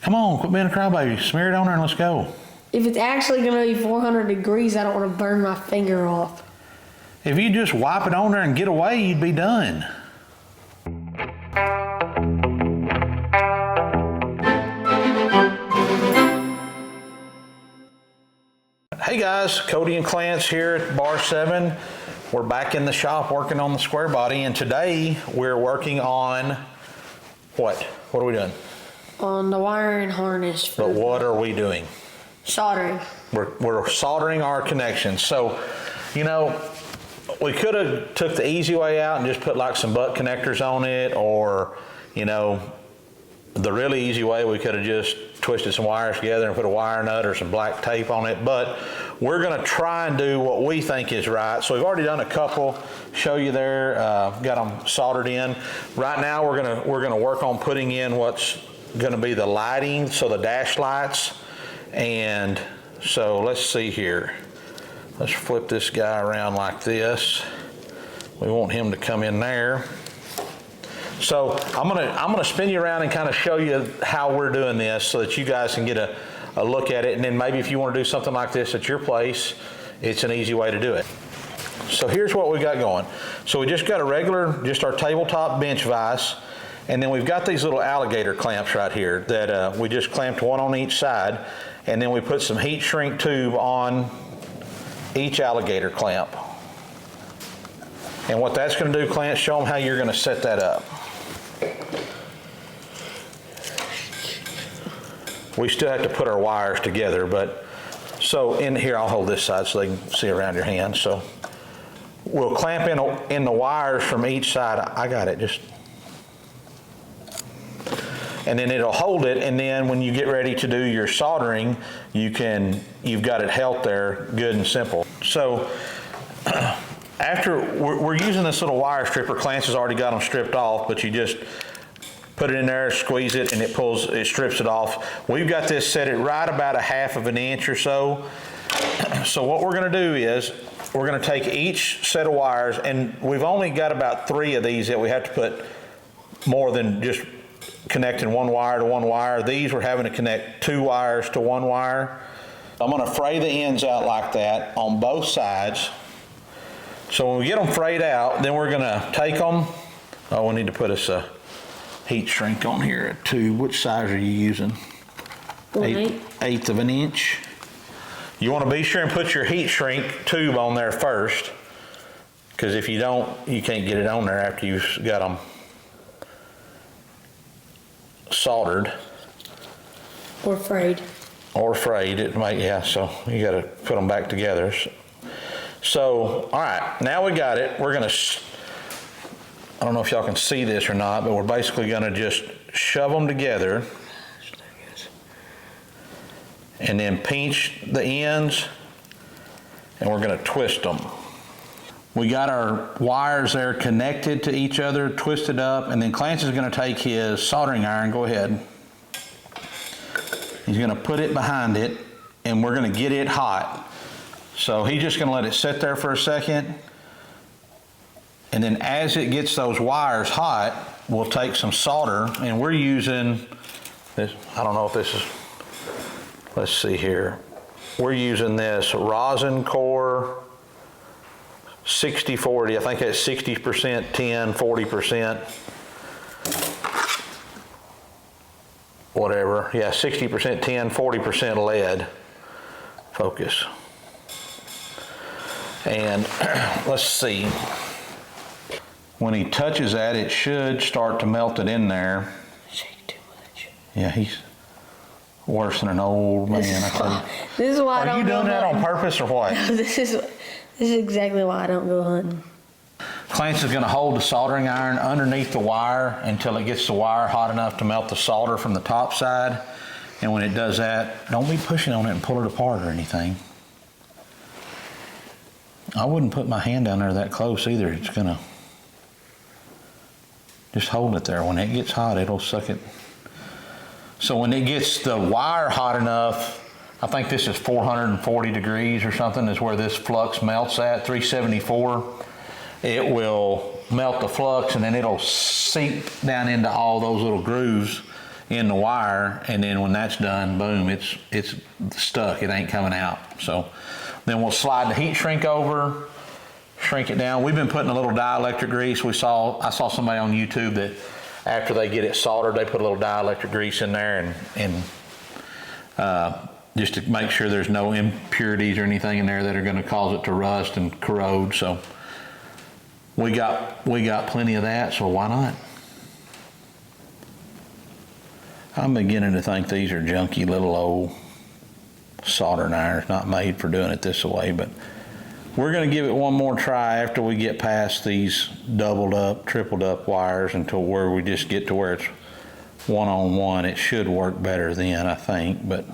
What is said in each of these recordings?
Come on, quit being a crybaby. Smear it on there and let's go. If it's actually gonna be 400 degrees, I don't wanna burn my finger off. If you just wipe it on there and get away, you'd be done. Hey guys, Cody and Clance here at Bar 7. We're back in the shop working on the square body, and today we're working on what? What are we doing? On the wiring harness. But what are we doing? Soldering. We're soldering our connections. So, you know, we could have took the easy way out and just put like some butt connectors on it, or, you know, the really easy way, we could have just twisted some wires together and put a wire nut or some black tape on it. But we're going to try and do what we think is right. So we've already done a couple. Show you there. Got them soldered in. Right now we're gonna work on putting in what's going to be the lighting, so the dash lights. And so let's see here. Let's flip this guy around like this. We want him to come in there. So I'm gonna spin you around and kind of show you how we're doing this so that you guys can get a look at it, and then maybe if you want to do something like this at your place, it's an easy way to do it. So here's what we got going. So we just got a regular, just our tabletop bench vise, and then we've got these little alligator clamps right here that we just clamped one on each side, and then we put some heat shrink tube on each alligator clamp. And what that's going to do, Clance, show them how you're going to set that up. We still have to put our wires together, but so in here, I'll hold this side so they can see around your hand. So we'll clamp in the wires from each side. I got it, just. And then it'll hold it, and then when you get ready to do your soldering, you've got it held there good and simple. So after we're using this little wire stripper, Clance has already got them stripped off, but you just put it in there, squeeze it, and it strips it off. We've got this set at right about 1/2 of an inch or so. So what we're gonna do is, we're gonna take each set of wires, and we've only got about 3 of these that we have to put more than just connecting one wire to one wire. These we're having to connect 2 wires to 1 wire. I'm gonna fray the ends out like that on both sides. So when we get them frayed out, then we're gonna take them. Oh, we need to put us a heat shrink on here at 2. Which size are you using? 1/8 of an inch. You want to be sure and put your heat shrink tube on there first, because if you don't, you can't get it on there after you've got them soldered. Or frayed. Or frayed. Yeah, so you got to put them back together. So, all right, now we got it. We're going to, I don't know if y'all can see this or not, but we're basically going to just shove them together and then pinch the ends, and we're going to twist them. We got our wires there connected to each other, twisted up, and then Clance is going to take his soldering iron. Go ahead. He's going to put it behind it, and we're going to get it hot. So he's just going to let it sit there for a second. And then as it gets those wires hot, we'll take some solder, and we're using this, I don't know if this is, let's see here. We're using this Rosin Core 60/40. I think that's 60% tin, 40%. Whatever, yeah, 60% tin, 40% lead. Focus. And let's see. When he touches that, it should start to melt it in there. Shake too much. Yeah, he's worse than an old man, I tell you. This is why I don't go hunting. Are you doing that on purpose or what? This is exactly why I don't go hunting. Clance is going to hold the soldering iron underneath the wire until it gets the wire hot enough to melt the solder from the top side. And when it does that, don't be pushing on it and pull it apart or anything. I wouldn't put my hand down there that close either. It's going to just hold it there. When it gets hot, it'll suck it. So when it gets the wire hot enough, I think this is 440 degrees or something is where this flux melts at, 374. It will melt the flux, and then it'll seep down into all those little grooves in the wire, and then when that's done, boom, it's stuck. It ain't coming out. So then we'll slide the heat shrink over, shrink it down. We've been putting a little dielectric grease. I saw somebody on YouTube that after they get it soldered, they put a little dielectric grease in there and just to make sure there's no impurities or anything in there that are going to cause it to rust and corrode. So we got plenty of that, so why not? I'm beginning to think these are junky little old soldering irons, not made for doing it this way, but we're going to give it one more try after we get past these doubled up, tripled up wires until where we just get to where it's one-on-one. It should work better then, I think, but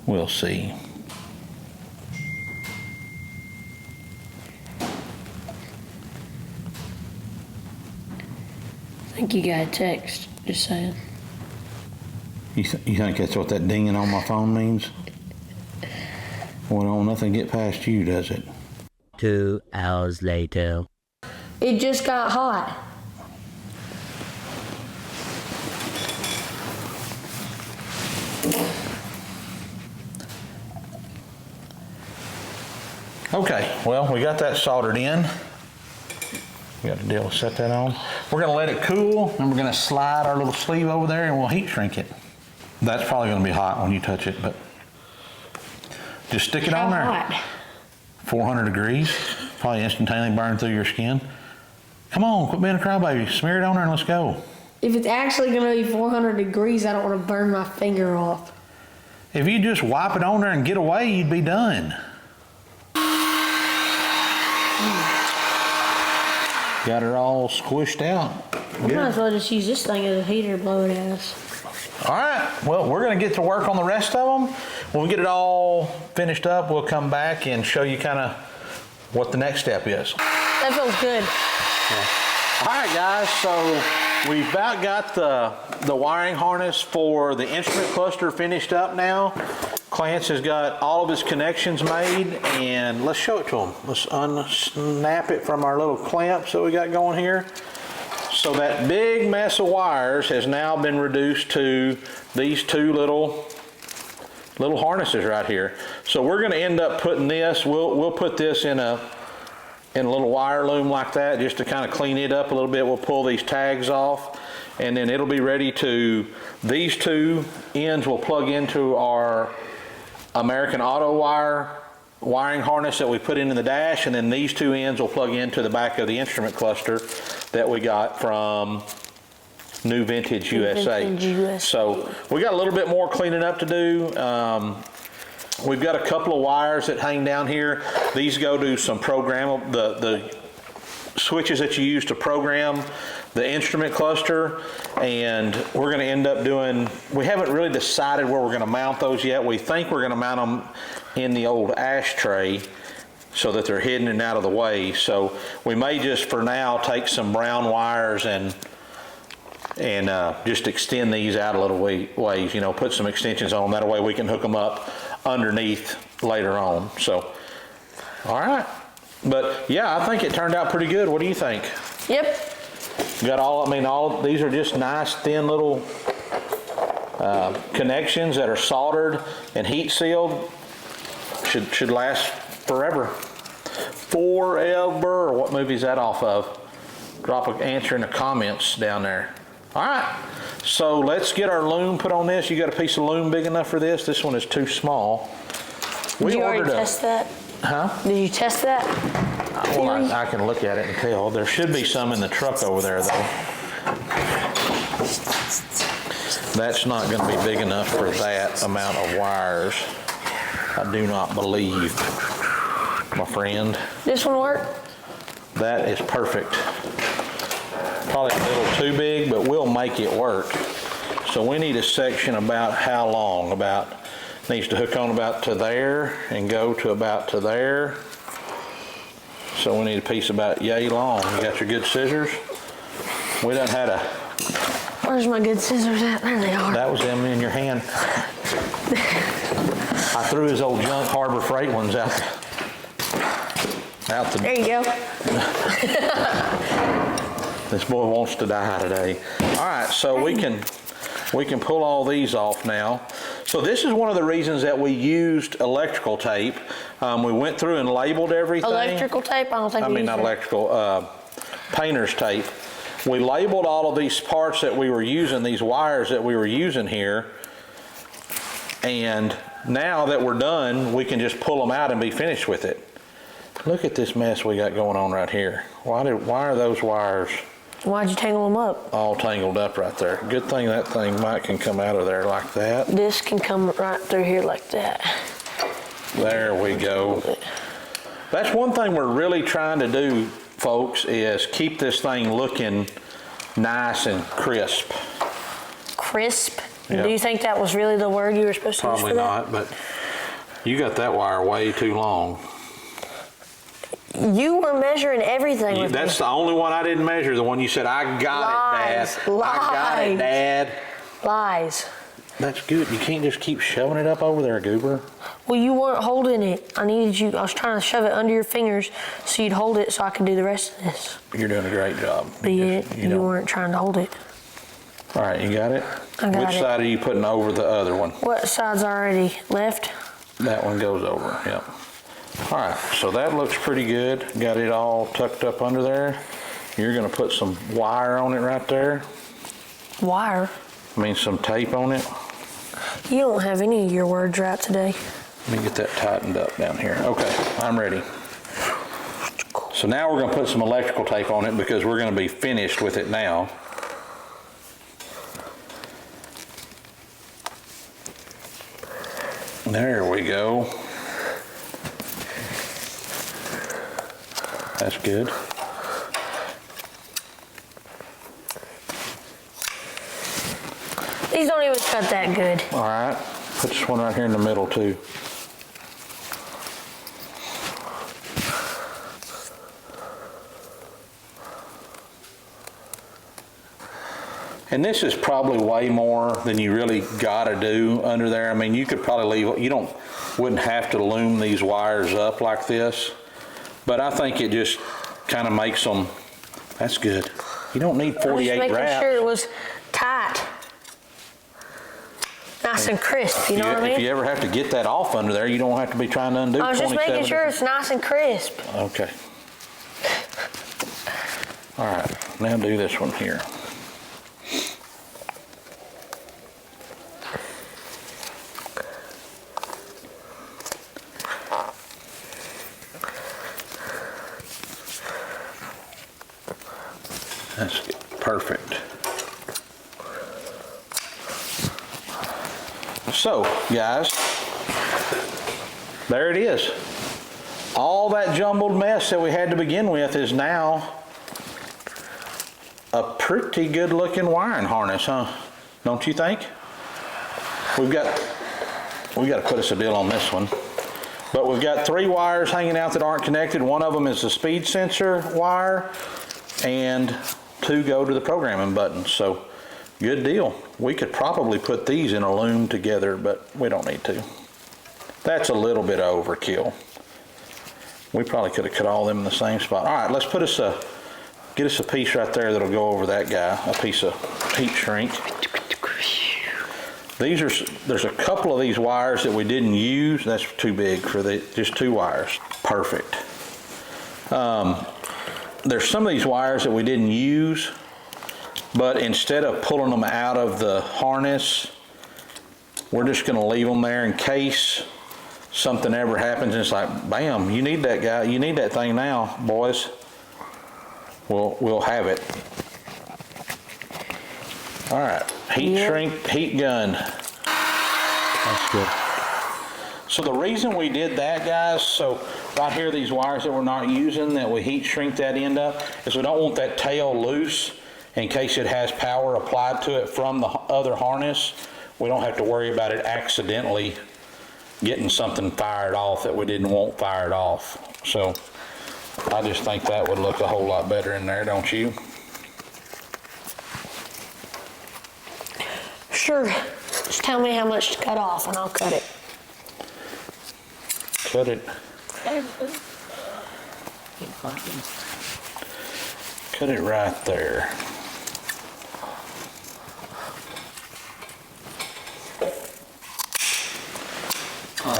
we'll see. I think you got a text, just saying. You think that's what that dinging on my phone means? Well, nothing get past you, does it? 2 hours later. It just got hot. Okay, well, we got that soldered in. We got to deal with set that on. We're gonna let it cool, and we're gonna slide our little sleeve over there and we'll heat shrink it. That's probably gonna be hot when you touch it, but just stick it on there. How hot? 400 degrees, probably instantaneously burn through your skin. Come on, quit being a crybaby. Smear it on there and let's go. If it's actually gonna be 400 degrees, I don't want to burn my finger off. If you just wipe it on there and get away, you'd be done. Got it all squished out. We might as well just use this thing as a heater, blow it at us. All right, well, we're gonna get to work on the rest of them. When we get it all finished up, we'll come back and show you kind of what the next step is. That feels good. All right, guys, so we've about got the wiring harness for the instrument cluster finished up now. Clance has got all of his connections made, and let's show it to him. Let's unsnap it from our little clamps that we got going here. So that big mess of wires has now been reduced to these two little harnesses right here. So we're going to end up putting this. We'll put this in a little wire loom like that, just to kind of clean it up a little bit. We'll pull these tags off, and then it'll be ready to. These two ends will plug into our American Auto wiring harness that we put into the dash, and then these two ends will plug into the back of the instrument cluster that we got from New Vintage USA. So we got a little bit more cleaning up to do. We've got a couple of wires that hang down here. These go to some the switches that you use to program the instrument cluster, and we're going to end up doing, we haven't really decided where we're going to mount those yet. We think we're going to mount them in the old ashtray so that they're hidden and out of the way. So we may just for now take some brown wires and just extend these out a little ways, you know, put some extensions on them. That way we can hook them up underneath later on. So, all right. But yeah, I think it turned out pretty good. What do you think? Yep. Got all these are just nice thin little connections that are soldered and heat sealed. Should last forever. Forever. What movie is that off of? Drop an answer in the comments down there. All right, so let's get our loom put on this. You got a piece of loom big enough for this? This one is too small. Did you already test that? Huh? Did you test that? Well, I can look at it and tell. There should be some in the truck over there, though. That's not going to be big enough for that amount of wires. I do not believe, my friend. This one work? That is perfect. Probably a little too big, but we'll make it work. So we need a section about how long? About, needs to hook on about to there and go to about to there. So we need a piece about yay long. You got your good scissors? We done had a... Where's my good scissors at? There they are. That was them in your hand. I threw his old junk Harbor Freight ones out the... There you go. This boy wants to die today. All right, so we can We can pull all these off now. So this is one of the reasons that we used electrical tape. We went through and labeled everything. Electrical tape? I don't think I we mean, used not it. electrical, painter's tape. We labeled all of these parts that we were using, these wires that we were using here. And now that we're done, we can just pull them out and be finished with it. Look at this mess we got going on right here. Why are those wires Why'd you tangle them up? all tangled up right there? Good thing that thing can come out of there like that. This can come right through here like that. There we go. That's one thing we're really trying to do, folks, is keep this thing looking nice and crisp. Crisp? Yeah. Do you think that was really the word you were supposed to use Probably for that? not, but you got that wire way too long. You were measuring everything with That's me. the only one I didn't measure, the one you said, I got Lies. it, Dad. I got it, Lies. Dad. Lies. That's good. You can't just keep shoving it up over there, Goober. Well, you weren't holding it. I was trying to shove it under your fingers so you'd hold it so I could do the rest of this. You're doing a great job. But you don't- weren't trying to hold it. All right, you got it? I got Which it. side are you putting over the other one? What side's already left? That one goes over, yep. All right, so that looks pretty good. Got it all tucked up under there. You're gonna put some wire on it right there. Wire. I mean, some tape on it. You don't have any of your words right today. Let me get that tightened up down here. Okay, I'm ready. So now we're gonna put some electrical tape on it because we're gonna be finished with it now. There we go. That's good. These don't even cut that good. All right, put this one right here in the middle too. And this is probably way more than you really gotta do under there. I mean, you could probably leave, wouldn't have to loom these wires up like this, but I think it just kind of makes them, that's good. You don't need I was 48 making wraps. sure it was tight. Nice and crisp, you know what I If mean? you ever have to get that off under there, you don't have to be trying to undo 27. I was just making sure it's nice and crisp. Okay. All right, now do this one here. That's good. Perfect. So, guys, there it is. All that jumbled mess that we had to begin with is now a pretty good looking wiring harness, huh? Don't you think? We got to put us a deal on this one. But we've got 3 wires hanging out that aren't connected. One of them is the speed sensor wire, and 2 go to the programming button. So good deal. We could probably put these in a loom together, but we don't need to. That's a little bit of overkill. We probably could have cut all them in the same spot. All right, let's get us a piece right there that'll go over that guy, a piece of heat shrink. There's a couple of these wires that we didn't use. That's too big for just 2 wires. Perfect. There's some of these wires that we didn't use, but instead of pulling them out of the harness, we're just gonna leave them there in case something ever happens. And it's like, bam, you need that guy, you need that thing now, boys. We'll have it. All right, heat shrink, heat gun. That's good. So the reason we did that, guys, so right here, these wires that we're not using, that we heat shrink that end up, is we don't want that tail loose in case it has power applied to it from the other harness. We don't have to worry about it accidentally getting something fired off that we didn't want fired off. So I just think that would look a whole lot better in there, don't you? Sure. Just tell me how much to cut off and I'll cut it. Cut it. Cut it right there.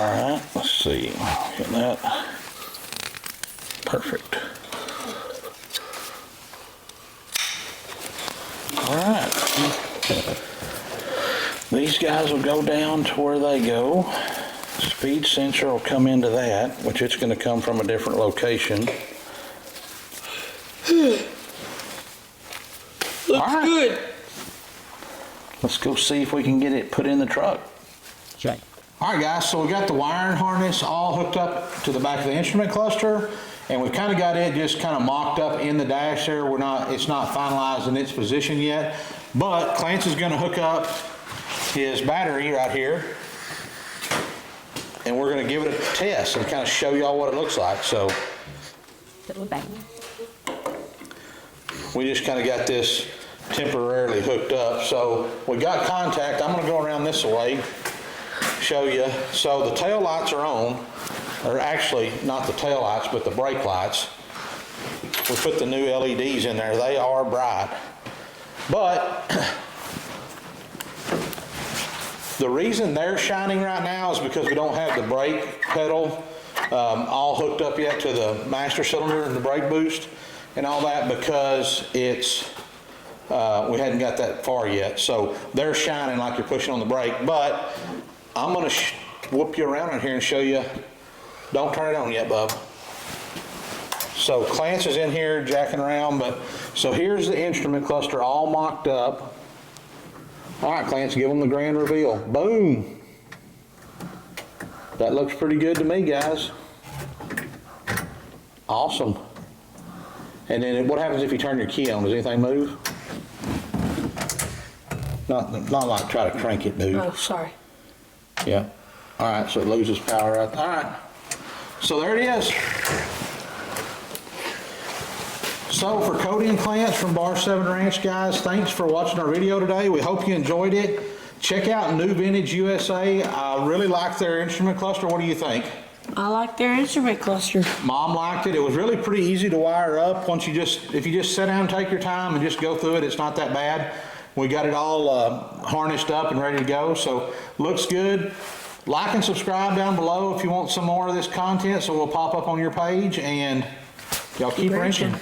right, let's see. Get that. Perfect. All right. These guys will go down to where they go. Speed sensor will come into that, which it's going to come from a different location. Looks good. Let's go see if we can get it put in the truck. Okay. All right, guys, so we got the wiring harness all hooked up to the back of the instrument cluster, and we've kind of got it just kind of mocked up in the dash there. It's not finalized in its position yet, but Clance is going to hook up his battery right here, and we're going to give it a test and kind of show y'all what it looks like. So we just kind of got this temporarily hooked up. So we got contact. I'm going to go around this way, show you. So the tail lights are on, or actually not the tail lights, but the brake lights. We put the new LEDs in there. They are bright. But the reason they're shining right now is because we don't have the brake pedal all hooked up yet to the master cylinder and the brake boost and all that, because it's we hadn't got that far yet. So they're shining like you're pushing on the brake. But I'm going to whoop you around in here and show you. Don't turn it on yet, bub. So Clance is in here jacking around, but so here's the instrument cluster all mocked up. All right, Clance, give them the grand reveal. Boom. That looks pretty good to me, guys. Awesome. And then what happens if you turn your key on? Does anything move? Not like try to crank it, dude. Oh, sorry. Yeah. All right, so it loses power out. All right. So there it is. So for Cody and Clance from Bar 7 Ranch, guys, thanks for watching our video today. We hope you enjoyed it. Check out New Vintage USA. I really like their instrument cluster. What do you think? I like their instrument cluster. Mom liked it. It was really pretty easy to wire up. If you just sit down and take your time and just go through it, it's not that bad. We got it all harnessed up and ready to go. So looks good. Like and subscribe down below if you want some more of this content, so we'll pop up on your page, and y'all keep wrenching.